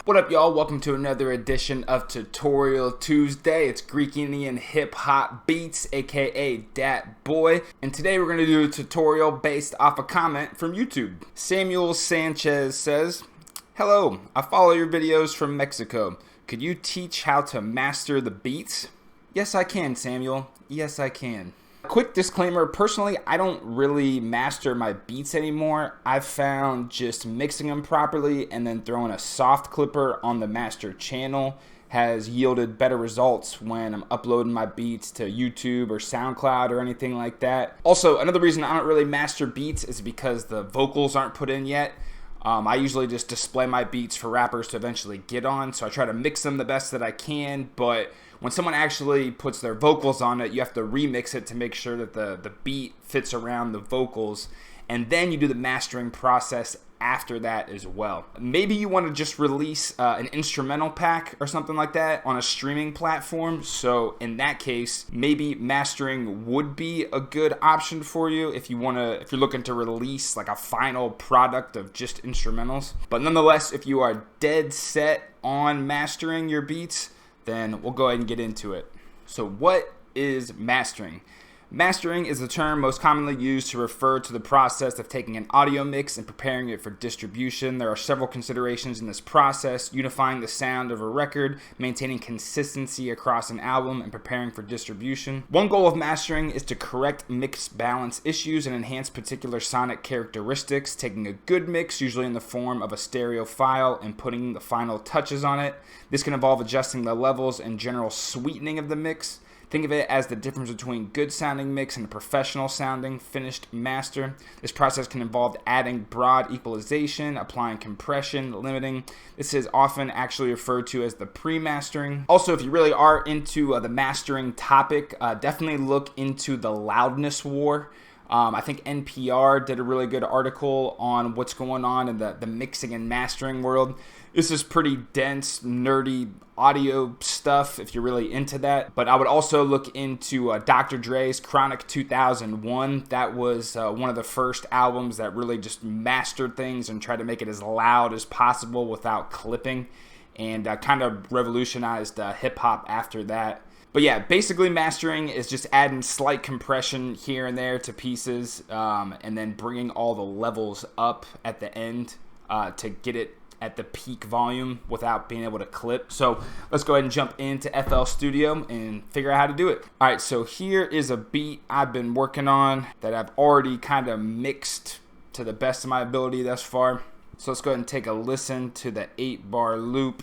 What up, y'all? Welcome to another edition of Tutorial Tuesday. It's Greek Indian Hip Hop Beats, aka Dat Boy. And today we're going to do a tutorial based off a comment from YouTube. Samuel Sanchez says, "Hello, I follow your videos from Mexico. Could you teach how to master the beats?" Yes, I can, Samuel. Yes, I can. Quick disclaimer, personally, I don't really master my beats anymore. I've found just mixing them properly and then throwing a soft clipper on the master channel has yielded better results when I'm uploading my beats to YouTube or SoundCloud or anything like that. Also, another reason I don't really master beats is because the vocals aren't put in yet. I usually just display my beats for rappers to eventually get on, so I try to mix them the best that I can, but when someone actually puts their vocals on it, you have to remix it to make sure that the beat fits around the vocals, and then you do the mastering process after that as well. Maybe you want to just release an instrumental pack or something like that on a streaming platform, so in that case, maybe mastering would be a good option for you if you're looking to release like a final product of just instrumentals. But nonetheless, if you are dead set on mastering your beats, then we'll go ahead and get into it. So what is mastering? Mastering is the term most commonly used to refer to the process of taking an audio mix and preparing it for distribution. There are several considerations in this process: unifying the sound of a record, maintaining consistency across an album, and preparing for distribution. One goal of mastering is to correct mix balance issues and enhance particular sonic characteristics, taking a good mix, usually in the form of a stereo file, and putting the final touches on it. This can involve adjusting the levels and general sweetening of the mix. Think of it as the difference between good sounding mix and a professional sounding finished master. This process can involve adding broad equalization, applying compression, limiting. This is often actually referred to as the pre-mastering. Also, if you really are into the mastering topic, definitely look into the loudness war. I think NPR did a really good article on what's going on in the mixing and mastering world. This is pretty dense, nerdy audio stuff if you're really into that. But I would also look into Dr. Dre's Chronic 2001. That was one of the first albums that really just mastered things and tried to make it as loud as possible without clipping, and kind of revolutionized hip-hop after that. But yeah, basically mastering is just adding slight compression here and there to pieces, and then bringing all the levels up at the end to get it at the peak volume without being able to clip. So let's go ahead and jump into FL Studio and figure out how to do it. All right, so here is a beat I've been working on that I've already kind of mixed to the best of my ability thus far. So let's go ahead and take a listen to the 8-bar loop.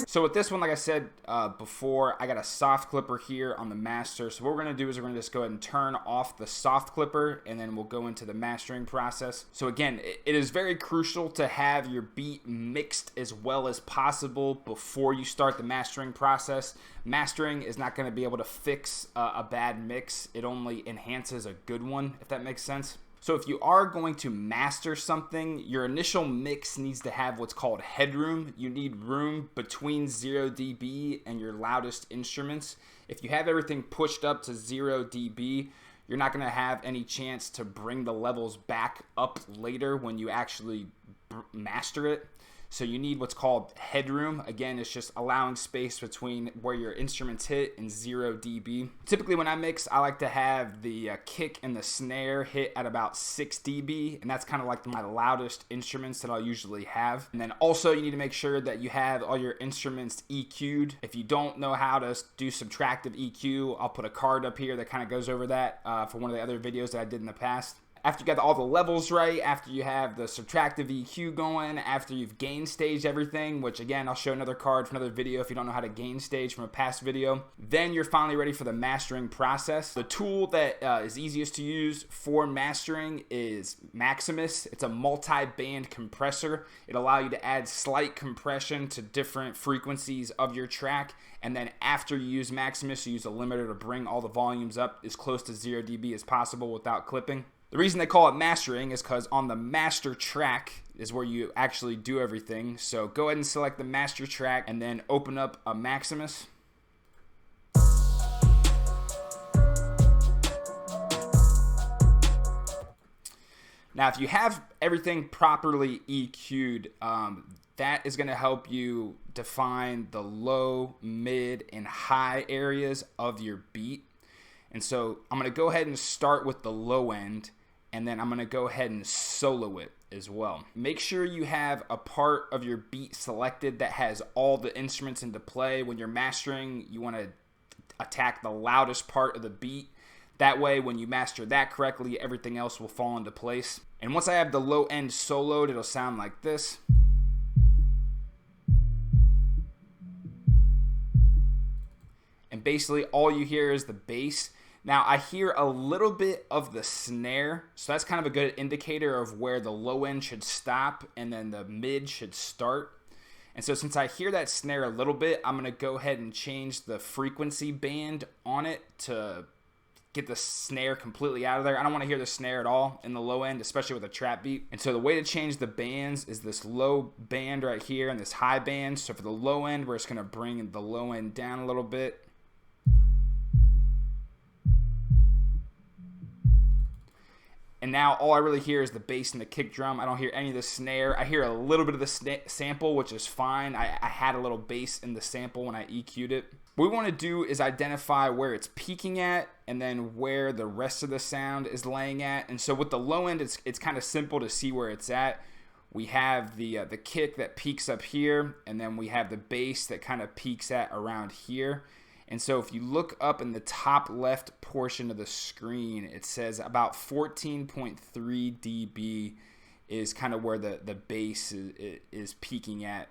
So with this one, like I said before, I got a soft clipper here on the master. So what we're going to do is we're going to just go ahead and turn off the soft clipper, and then we'll go into the mastering process. So again, it is very crucial to have your beat mixed as well as possible before you start the mastering process. Mastering is not going to be able to fix a bad mix. It only enhances a good one, if that makes sense. So if you are going to master something, your initial mix needs to have what's called headroom. You need room between 0 dB and your loudest instruments. If you have everything pushed up to 0 dB, you're not going to have any chance to bring the levels back up later when you actually master it. So you need what's called headroom. Again, it's just allowing space between where your instruments hit and 0 dB. Typically when I mix, I like to have the kick and the snare hit at about 6 dB, and that's kind of like my loudest instruments that I'll usually have. And then also you need to make sure that you have all your instruments EQ'd. If you don't know how to do subtractive EQ, I'll put a card up here that kind of goes over that for one of the other videos that I did in the past. After you got all the levels right, after you have the subtractive EQ going, after you've gain staged everything, which again, I'll show another card for another video if you don't know how to gain stage from a past video, then you're finally ready for the mastering process. The tool that is easiest to use for mastering is Maximus. It's a multi-band compressor. It allows you to add slight compression to different frequencies of your track, and then after you use Maximus, you use a limiter to bring all the volumes up as close to 0 dB as possible without clipping. The reason they call it mastering is because on the master track is where you actually do everything. So go ahead and select the master track and then open up a Maximus. Now, if you have everything properly EQ'd, that is going to help you define the low, mid, and high areas of your beat. And so I'm going to go ahead and start with the low end, and then I'm going to go ahead and solo it as well. Make sure you have a part of your beat selected that has all the instruments into play. When you're mastering, you want to attack the loudest part of the beat. That way, when you master that correctly, everything else will fall into place. And once I have the low end soloed, it'll sound like this. And basically, all you hear is the bass. Now, I hear a little bit of the snare, so that's kind of a good indicator of where the low end should stop and then the mid should start. And so since I hear that snare a little bit, I'm going to go ahead and change the frequency band on it to get the snare completely out of there. I don't want to hear the snare at all in the low end, especially with a trap beat. And so the way to change the bands is this low band right here and this high band. So for the low end, we're just going to bring the low end down a little bit. And now all I really hear is the bass and the kick drum. I don't hear any of the snare. I hear a little bit of the sample, which is fine. I had a little bass in the sample when I EQ'd it. What we want to do is identify where it's peaking at and then where the rest of the sound is laying at. And so with the low end, it's kind of simple to see where it's at. We have the kick that peaks up here, and then we have the bass that kind of peaks at around here. And so if you look up in the top left portion of the screen, it says about 14.3 dB is kind of where the bass is peaking at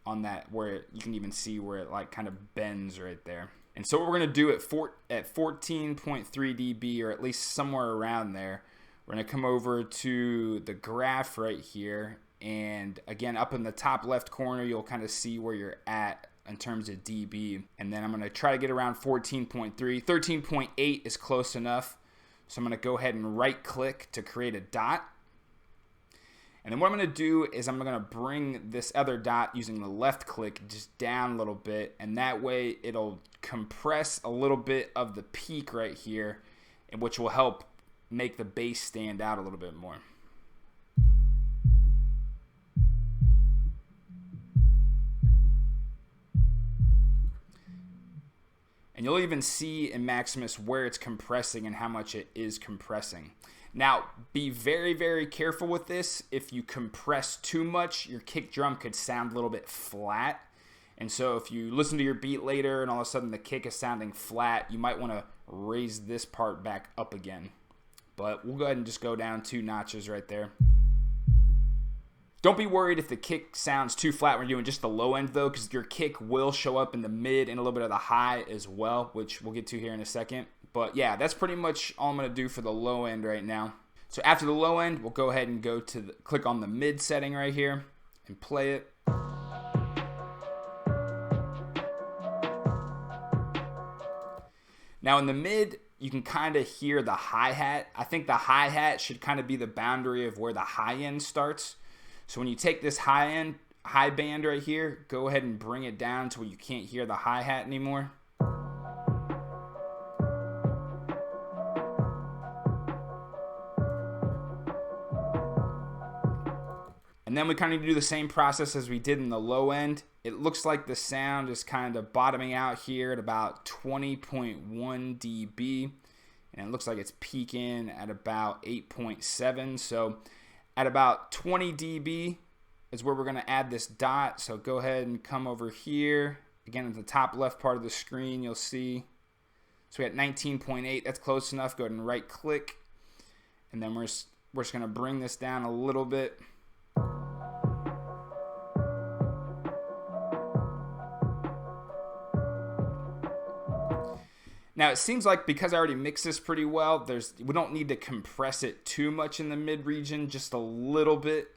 on that, where you can even see where it like kind of bends right there. And so what we're going to do at 14.3 dB, or at least somewhere around there, we're going to come over to the graph right here. And again, up in the top left corner, you'll kind of see where you're at in terms of dB. And then I'm going to try to get around 14.3. 13.8 is close enough. So I'm going to go ahead and right click to create a dot. And then what I'm going to do is I'm going to bring this other dot using the left click just down a little bit. And that way it'll compress a little bit of the peak right here, which will help make the bass stand out a little bit more. And you'll even see in Maximus where it's compressing and how much it is compressing. Now, be very, very careful with this. If you compress too much, your kick drum could sound a little bit flat. And so if you listen to your beat later and all of a sudden the kick is sounding flat, you might want to raise this part back up again. But we'll go ahead and just go down 2 notches right there. Don't be worried if the kick sounds too flat when you're doing just the low end though, because your kick will show up in the mid and a little bit of the high as well, which we'll get to here in a second. But yeah, that's pretty much all I'm going to do for the low end right now. So after the low end, we'll go ahead and go to click on the mid setting right here and play it. Now in the mid, you can kind of hear the hi-hat. I think the hi-hat should kind of be the boundary of where the high end starts. So when you take this high band right here, go ahead and bring it down to where you can't hear the hi-hat anymore. And then we kind of do the same process as we did in the low end. It looks like the sound is kind of bottoming out here at about 20.1 dB. And it looks like it's peaking at about 8.7. So at about 20 dB is where we're going to add this dot. So go ahead and come over here. Again, at the top left part of the screen, you'll see. So we got 19.8. That's close enough. Go ahead and right click. And then we're We're just going to bring this down a little bit. Now, it seems like because I already mixed this pretty well, we don't need to compress it too much in the mid region, just a little bit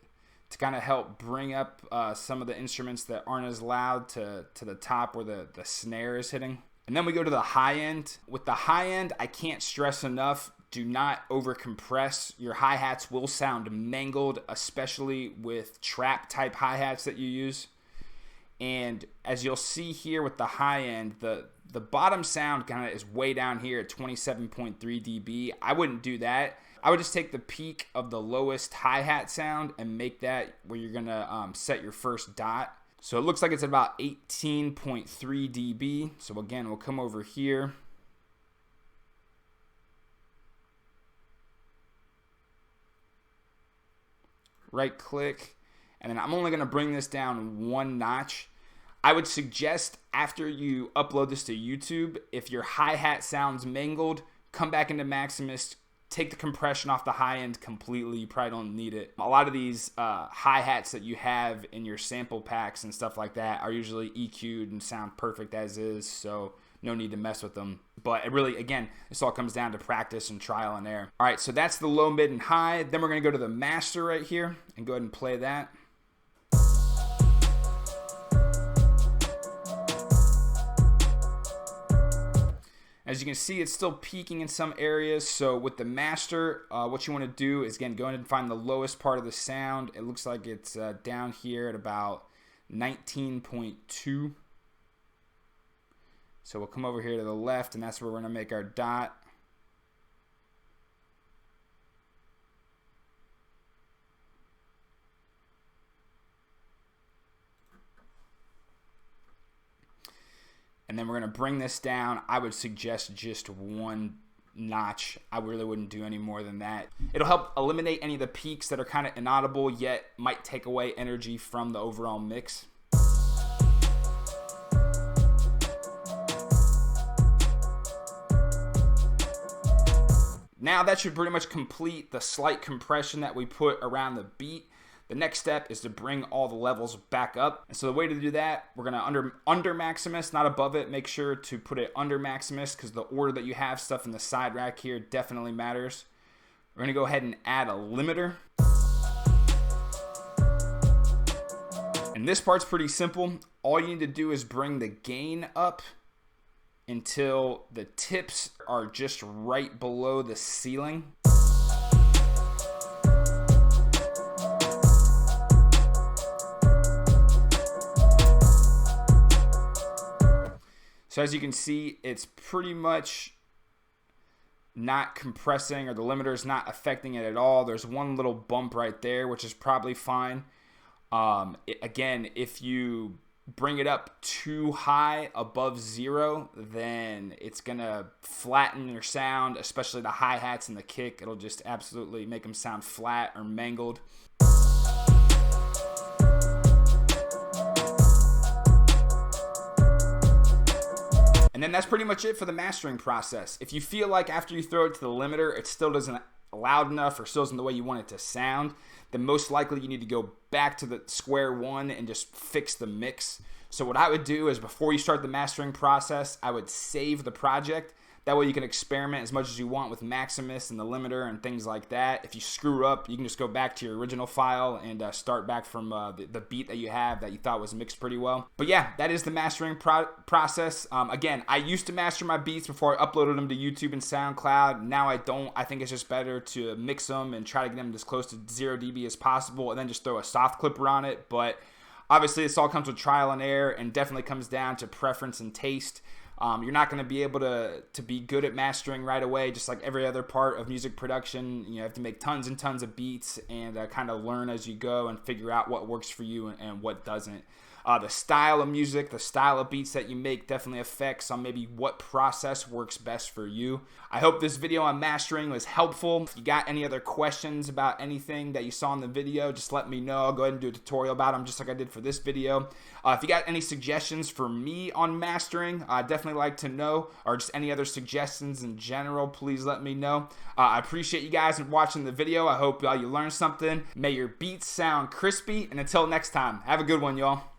to kind of help bring up some of the instruments that aren't as loud to the top where the snare is hitting. And then we go to the high end. With the high end, I can't stress enough, do not over compress. Your hi-hats will sound mangled, especially with trap type hi-hats that you use. And as you'll see here with the high end, the bottom sound kind of is way down here at 27.3 dB. I wouldn't do that. I would just take the peak of the lowest hi-hat sound and make that where you're going to set your first dot. So it looks like it's about 18.3 dB. So again, we'll come over here. Right click. And then I'm only going to bring this down one notch. I would suggest after you upload this to YouTube, if your hi-hat sounds mangled, come back into Maximus, take the compression off the high end completely. You probably don't need it. A lot of these hi-hats that you have in your sample packs and stuff like that are usually EQ'd and sound perfect as is, so no need to mess with them. But it really, again, this all comes down to practice and trial and error. All right, so that's the low, mid, and high. Then we're going to go to the master right here and go ahead and play that. As you can see, it's still peaking in some areas. So with the master, what you want to do is, again, go ahead and find the lowest part of the sound. It looks like it's down here at about 19.2. So we'll come over here to the left, and that's where we're going to make our dot. And then we're going to bring this down. I would suggest just one notch. I really wouldn't do any more than that. It'll help eliminate any of the peaks that are kind of inaudible, yet might take away energy from the overall mix. Now that should pretty much complete the slight compression that we put around the beat. The next step is to bring all the levels back up. And so the way to do that, we're going to under Maximus, not above it. Make sure to put it under Maximus because the order that you have stuff in the side rack here definitely matters. We're going to go ahead and add a limiter. And this part's pretty simple. All you need to do is bring the gain up until the tips are just right below the ceiling. So as you can see, it's pretty much not compressing, or the limiter is not affecting it at all. There's one little bump right there, which is probably fine. Again, if you bring it up too high above 0, then it's going to flatten your sound, especially the hi-hats and the kick. It'll just absolutely make them sound flat or mangled. And then that's pretty much it for the mastering process. If you feel like after you throw it to the limiter, it still doesn't loud enough or still isn't the way you want it to sound, then most likely you need to go back to the square one and just fix the mix. So what I would do is before you start the mastering process, I would save the project. That way you can experiment as much as you want with Maximus and the limiter and things like that. If you screw up, you can just go back to your original file and start back from the beat that you have that you thought was mixed pretty well. But yeah, that is the mastering process. Again, I used to master my beats before I uploaded them to YouTube and SoundCloud. Now I don't. I think it's just better to mix them and try to get them as close to 0 dB as possible and then just throw a soft clipper on it. But obviously, this all comes with trial and error and definitely comes down to preference and taste. You're not going to be able to be good at mastering right away, just like every other part of music production. You have to make tons and tons of beats and kind of learn as you go and figure out what works for you and what doesn't. The style of music, the style of beats that you make definitely affects on maybe what process works best for you. I hope this video on mastering was helpful. If you got any other questions about anything that you saw in the video, just let me know. I'll go ahead and do a tutorial about them just like I did for this video. If you got any suggestions for me on mastering, I'd definitely like to know, or just any other suggestions in general, please let me know. I appreciate you guys watching the video. I hope you learned something. May your beats sound crispy, and until next time, have a good one, y'all.